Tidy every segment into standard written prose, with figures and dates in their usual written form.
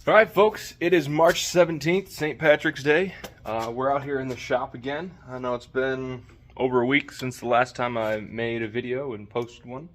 All right, folks, it is March 17th, St. Patrick's Day. We're out here in the shop again. I know it's been over a week since the last time I made a video and posted one.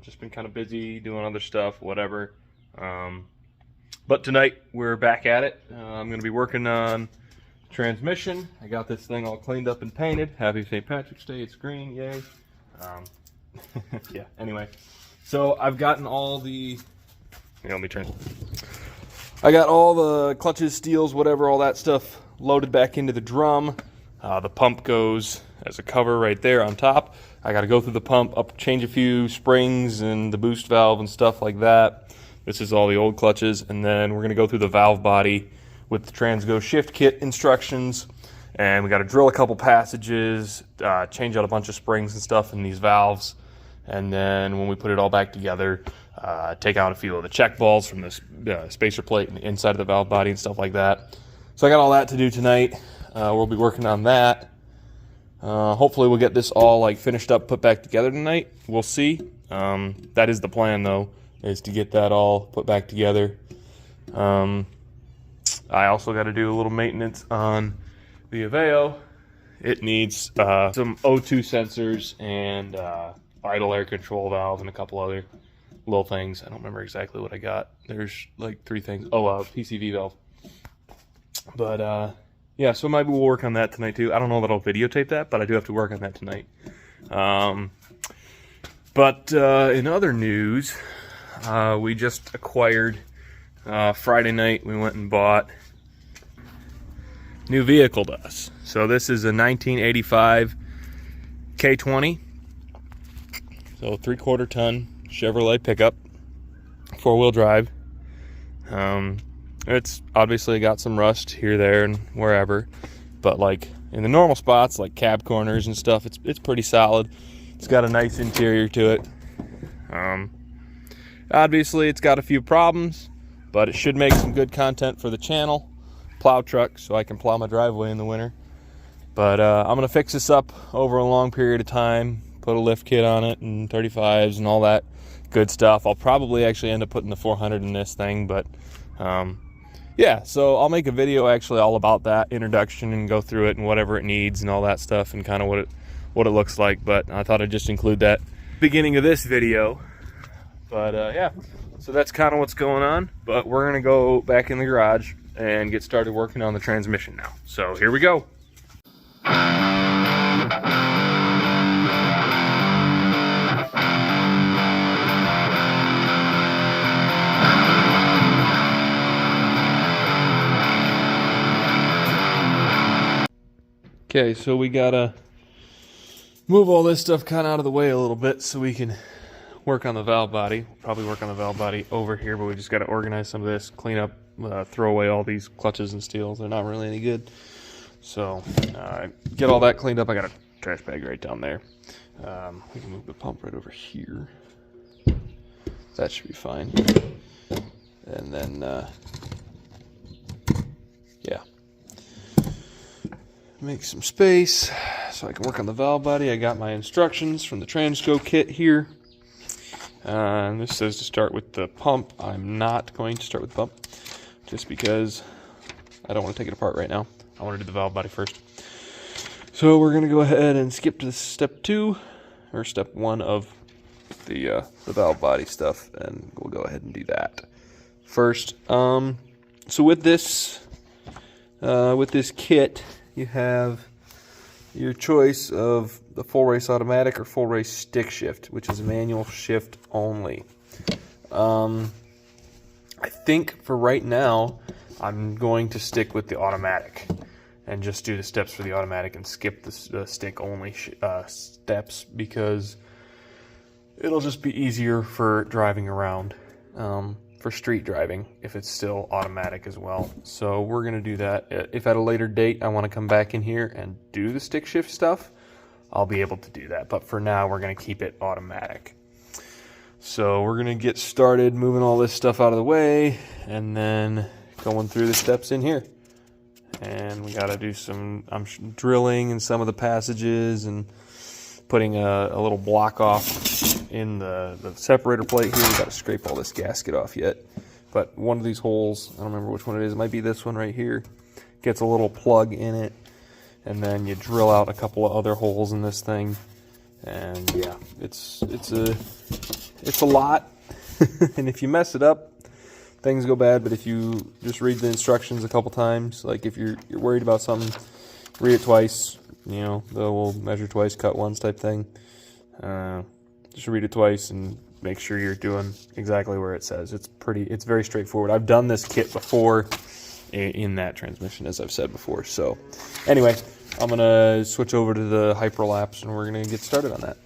Just been kind of busy doing other stuff, whatever. But tonight we're back at it. I'm going to be working on transmission. I got this thing all cleaned up and painted. Happy St. Patrick's Day, it's green, yay. Yeah, anyway. So I've gotten all the... let me turn. I got all the clutches, steels, whatever, all that stuff loaded back into the drum. The pump goes as a cover right there on top. I got to go through the pump, change a few springs and the boost valve and stuff like that. This is all the old clutches, and then we're going to go through the valve body with the transgo shift kit instructions. And we got to drill a couple passages, change out a bunch of springs and stuff in these valves. And then when we put it all back together, take out a few of the check balls from the spacer plate and the inside of the valve body and stuff like that. So I got all that to do tonight. We'll be working on that. Hopefully we'll get this all finished up, put back together tonight. We'll see. That is the plan though, is to get that all put back together. I also got to do a little maintenance on the Aveo. It needs some O2 sensors and idle air control valve and a couple other little things. I don't remember exactly what I got. There's like 3 things. Oh, PCV valve. But yeah, so maybe we'll work on that tonight too. I don't know that I'll videotape that, but I do have to work on that tonight. But in other news, we just acquired Friday night. We went and bought new vehicle to us. So this is a 1985 K20. So 3/4 ton Chevrolet pickup, 4-wheel drive. It's obviously got some rust here, there, and wherever, but like in the normal spots, like cab corners and stuff, it's pretty solid. It's got a nice interior to it. Obviously, it's got a few problems, but it should make some good content for the channel. Plow truck, so I can plow my driveway in the winter. But I'm gonna fix this up over a long period of time. Put a lift kit on it and 35s and all that good stuff. I'll probably actually end up putting the 400 in this thing, but yeah, so I'll make a video actually all about that introduction and go through it and whatever it needs and all that stuff and kind of what it looks like. But I thought I'd just include that beginning of this video. But yeah, so that's kind of what's going on. But we're gonna go back in the garage and get started working on the transmission now. So here we go. Okay, so we gotta move all this stuff kind of out of the way a little bit so we can work on the valve body. We'll probably work on the valve body over here, but we just gotta organize some of this, clean up, throw away all these clutches and steels. They're not really any good. So get all that cleaned up. I got a trash bag right down there. We can move the pump right over here. That should be fine. And then, yeah. Make some space so I can work on the valve body. I got my instructions from the transgo kit here. And this says to start with the pump. I'm not going to start with the pump just because I don't want to take it apart right now. I want to do the valve body first. So we're going to go ahead and skip to step 2 or step 1 of the valve body stuff, and we'll go ahead and do that first. So with this kit, you have your choice of the full race automatic or full race stick shift, which is manual shift only. I think for right now, I'm going to stick with the automatic and just do the steps for the automatic and skip the stick only steps, because it'll just be easier for driving around. For street driving if it's still automatic as well. So we're gonna do that. If at a later date I want to come back in here and do the stick shift stuff, I'll be able to do that, but for now we're gonna keep it automatic. So we're gonna get started moving all this stuff out of the way and then going through the steps in here. And we gotta do some drilling in some of the passages and putting a little block off in the separator plate here. We got to scrape all this gasket off yet. but one of these holes, I don't remember which one it is, it might be this one right here, gets a little plug in it, and then you drill out a couple of other holes in this thing, and yeah, it's a lot. And if you mess it up, things go bad. But if you just read the instructions a couple times, like if you're worried about something, read it twice. You know, they'll measure twice, cut once type thing. Just read it twice and make sure you're doing exactly where it says. It's very straightforward. I've done this kit before in that transmission, as I've said before. So anyway, I'm gonna switch over to the hyperlapse and we're gonna get started on that.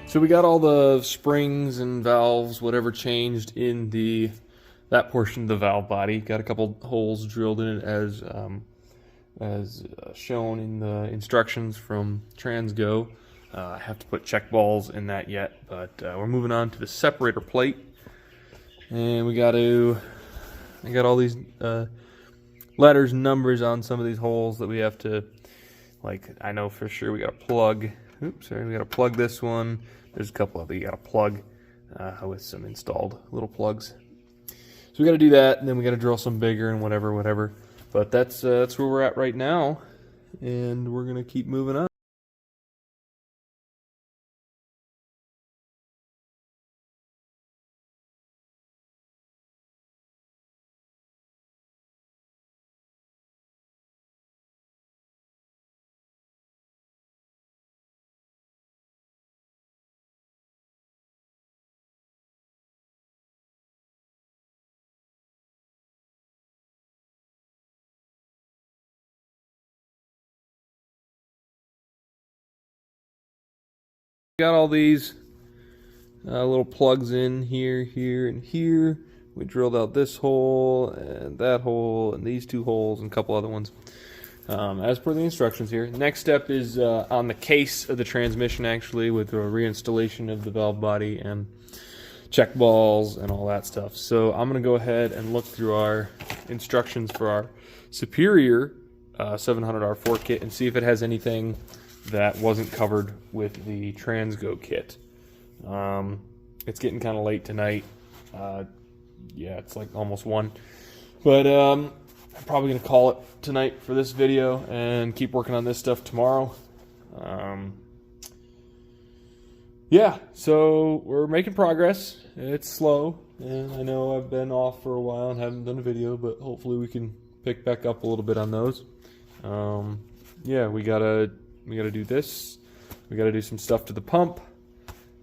So we got all the springs and valves, whatever changed in that portion of the valve body. Got a couple holes drilled in it as shown in the instructions from Transgo. I have to put check balls in that yet, but we're moving on to the separator plate, and I got all these letters and numbers on some of these holes that we have to, like, I know for sure we got to plug. Oops, sorry, we got to plug this one. There's a couple of you got to plug with some installed little plugs. So we got to do that, and then we got to drill some bigger and whatever. But that's where we're at right now, and we're gonna keep moving on. Got all these little plugs in here, and here. We drilled out this hole, and that hole, and these two holes, and a couple other ones. As per the instructions here. Next step is on the case of the transmission, actually, with a reinstallation of the valve body and check balls and all that stuff. So I'm going to go ahead and look through our instructions for our Superior 700R4 kit and see if it has anything that wasn't covered with the transgo kit. It's getting kind of late tonight. Yeah, it's like almost 1. But I'm probably going to call it tonight for this video and keep working on this stuff tomorrow. Yeah, so we're making progress. It's slow, and I know I've been off for a while and haven't done a video, but hopefully we can pick back up a little bit on those. Yeah, we gotta do this. We gotta do some stuff to the pump,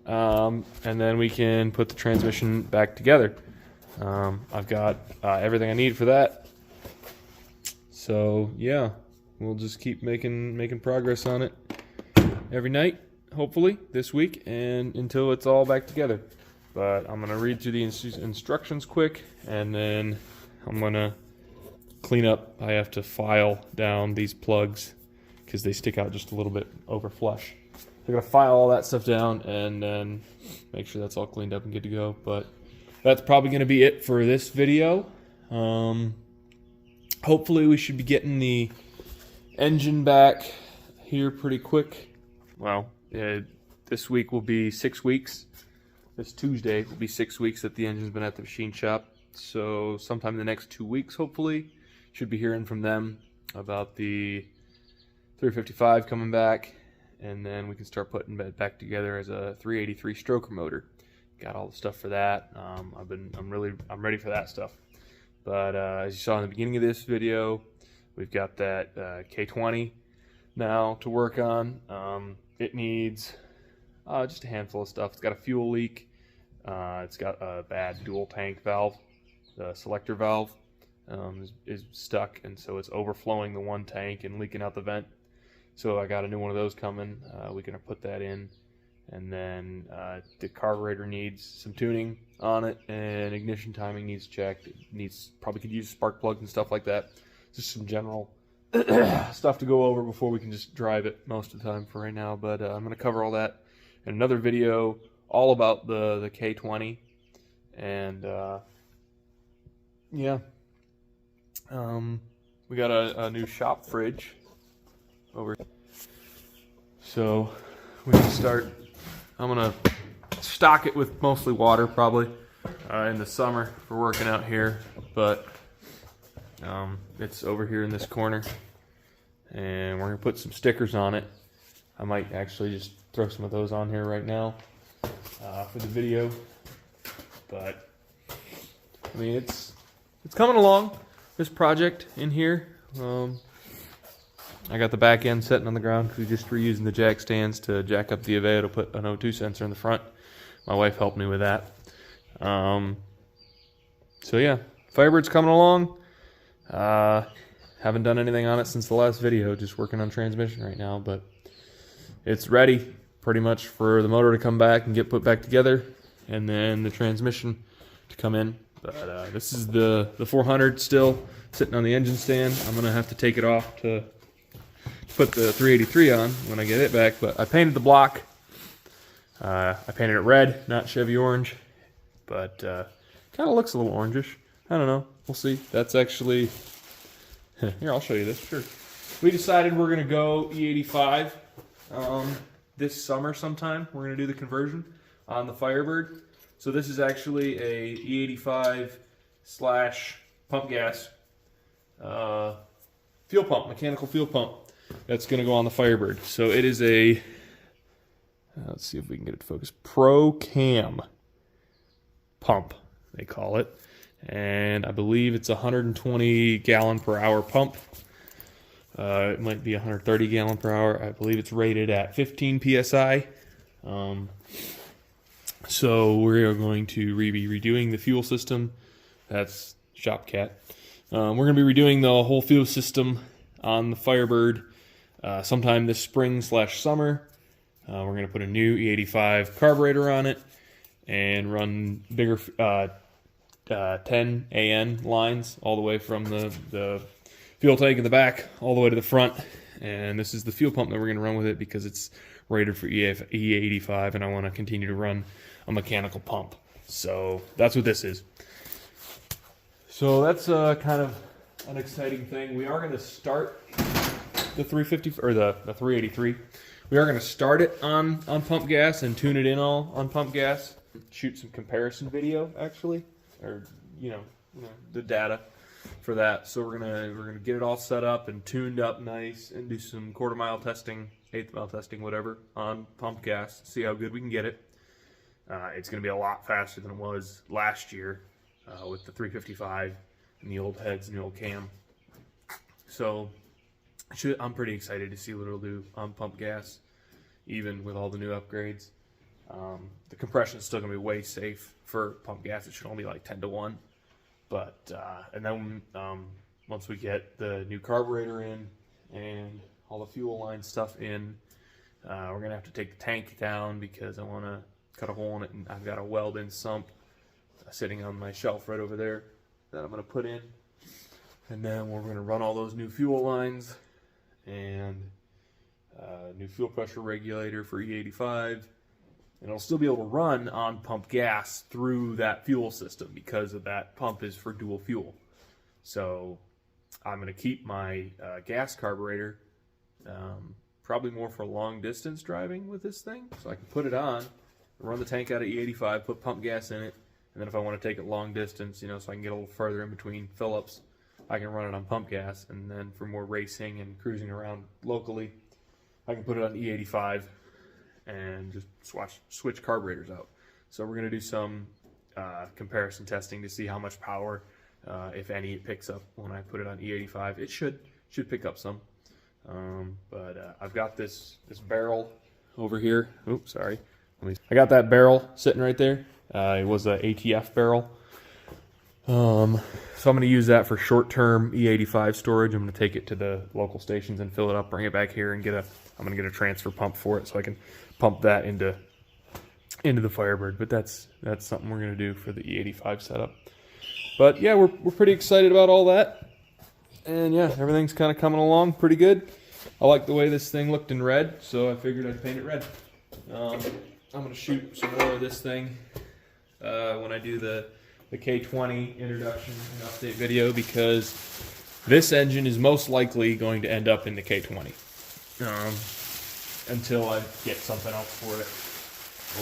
and then we can put the transmission back together. I've got everything I need for that. So yeah, we'll just keep making progress on it every night, hopefully this week, and until it's all back together. But I'm gonna read through the instructions quick, and then I'm gonna clean up. I have to file down these plugs because they stick out just a little bit over flush. So I'm gonna file all that stuff down and then make sure that's all cleaned up and good to go. But that's probably going to be it for this video. Hopefully we should be getting the engine back here pretty quick. Well, this week will be 6 weeks. This Tuesday will be 6 weeks that the engine's been at the machine shop. So sometime in the next 2 weeks, hopefully, should be hearing from them about the 355 coming back, and then we can start putting it back together as a 383 stroker motor. Got all the stuff for that. I'm ready for that stuff. But as you saw in the beginning of this video, we've got that K20 now to work on. It needs just a handful of stuff. It's got a fuel leak. It's got a bad dual tank valve. The selector valve is stuck, and so it's overflowing the one tank and leaking out the vent. So I got a new one of those coming. We're going to put that in. And then the carburetor needs some tuning on it, and ignition timing needs checked. It probably could use spark plugs and stuff like that. Just some general stuff to go over before we can just drive it most of the time for right now. But I'm going to cover all that in another video, all about the K20. And yeah, we got a new shop fridge over here. So we can start. I'm gonna stock it with mostly water probably in the summer for working out here, but it's over here in this corner, and we're gonna put some stickers on it. I might actually just throw some of those on here right now for the video, but I mean it's coming along, this project in here. I got the back end sitting on the ground because we're just reusing the jack stands to jack up the Aveo to put an O2 sensor in the front. My wife helped me with that. So yeah, Firebird's coming along. Haven't done anything on it since the last video, just working on transmission right now, but it's ready pretty much for the motor to come back and get put back together, and then the transmission to come in. But this is the 400 still sitting on the engine stand. I'm gonna have to take it off to put the 383 on when I get it back, but I painted the block. I painted it red, not Chevy orange, but kind of looks a little orangish. I don't know. We'll see. That's actually... Here, I'll show you this. Sure. We decided we're going to go E85 this summer sometime. We're going to do the conversion on the Firebird. So this is actually a E85 / pump gas fuel pump, mechanical fuel pump. That's going to go on the Firebird. So it is a, let's see if we can get it to focus, Pro Cam pump, they call it. And I believe it's a 120 gallon per hour pump. It might be 130 gallon per hour. I believe it's rated at 15 PSI. So we're going to be redoing the fuel system. That's ShopCat. We're going to be redoing the whole fuel system on the Firebird sometime this spring / summer. We're going to put a new E85 carburetor on it and run bigger 10 AN lines all the way from the fuel tank in the back all the way to the front. And this is the fuel pump that we're going to run with it because it's rated for E85, and I want to continue to run a mechanical pump. So that's what this is. So that's kind of an exciting thing. We are going to start the 350 or the 383. We are going to start it on pump gas and tune it in all on pump gas. Shoot some comparison video actually, or you know the data for that. So we're gonna get it all set up and tuned up nice and do some quarter-mile testing, eighth-mile testing, whatever, on pump gas. See how good we can get it. It's gonna be a lot faster than it was last year with the 355 and the old heads and the old cam. So I'm pretty excited to see what it'll do on pump gas, even with all the new upgrades. The compression is still going to be way safe for pump gas. It should only be like 10-1. But, and then once we get the new carburetor in and all the fuel line stuff in, we're going to have to take the tank down because I want to cut a hole in it, and I've got a weld-in sump sitting on my shelf right over there that I'm going to put in. And then we're going to run all those new fuel lines and new fuel pressure regulator for E85, and it'll still be able to run on pump gas through that fuel system because of that pump is for dual fuel. So I'm going to keep my gas carburetor probably more for long distance driving with this thing. So I can put it on, run the tank out of E85, put pump gas in it, and then if I want to take it long distance, you know, so I can get a little further in between fill-ups, I can run it on pump gas. And then for more racing and cruising around locally, I can put it on E85 and just switch carburetors out. So we're going to do some comparison testing to see how much power, if any, it picks up when I put it on E85. It should pick up some. But I've got this barrel over here. Oops, sorry. I got that barrel sitting right there. It was a ATF barrel. So I'm going to use that for short-term E85 storage. I'm going to take it to the local stations and fill it up, bring it back here, and I'm going to get a transfer pump for it so I can pump that into the Firebird. But that's something we're going to do for the E85 setup. But yeah, we're pretty excited about all that. And yeah, everything's kind of coming along pretty good. I like the way this thing looked in red, so I figured I'd paint it red. I'm going to shoot some more of this thing when I do the K20 introduction and update video, because this engine is most likely going to end up in the K20 until I get something else for it,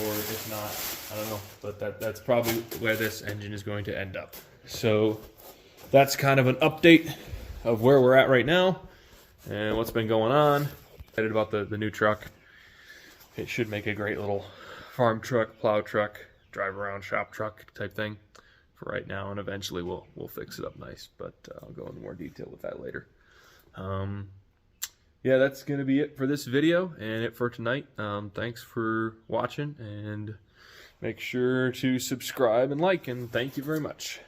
or if not, I don't know, but that's probably where this engine is going to end up. So that's kind of an update of where we're at right now and what's been going on. Excited about the new truck. It should make a great little farm truck, plow truck, drive around shop truck type thing for right now, and eventually we'll fix it up nice, but I'll go into more detail with that later. Yeah, that's going to be it for this video and it for tonight. Thanks for watching, and make sure to subscribe and like, and thank you very much.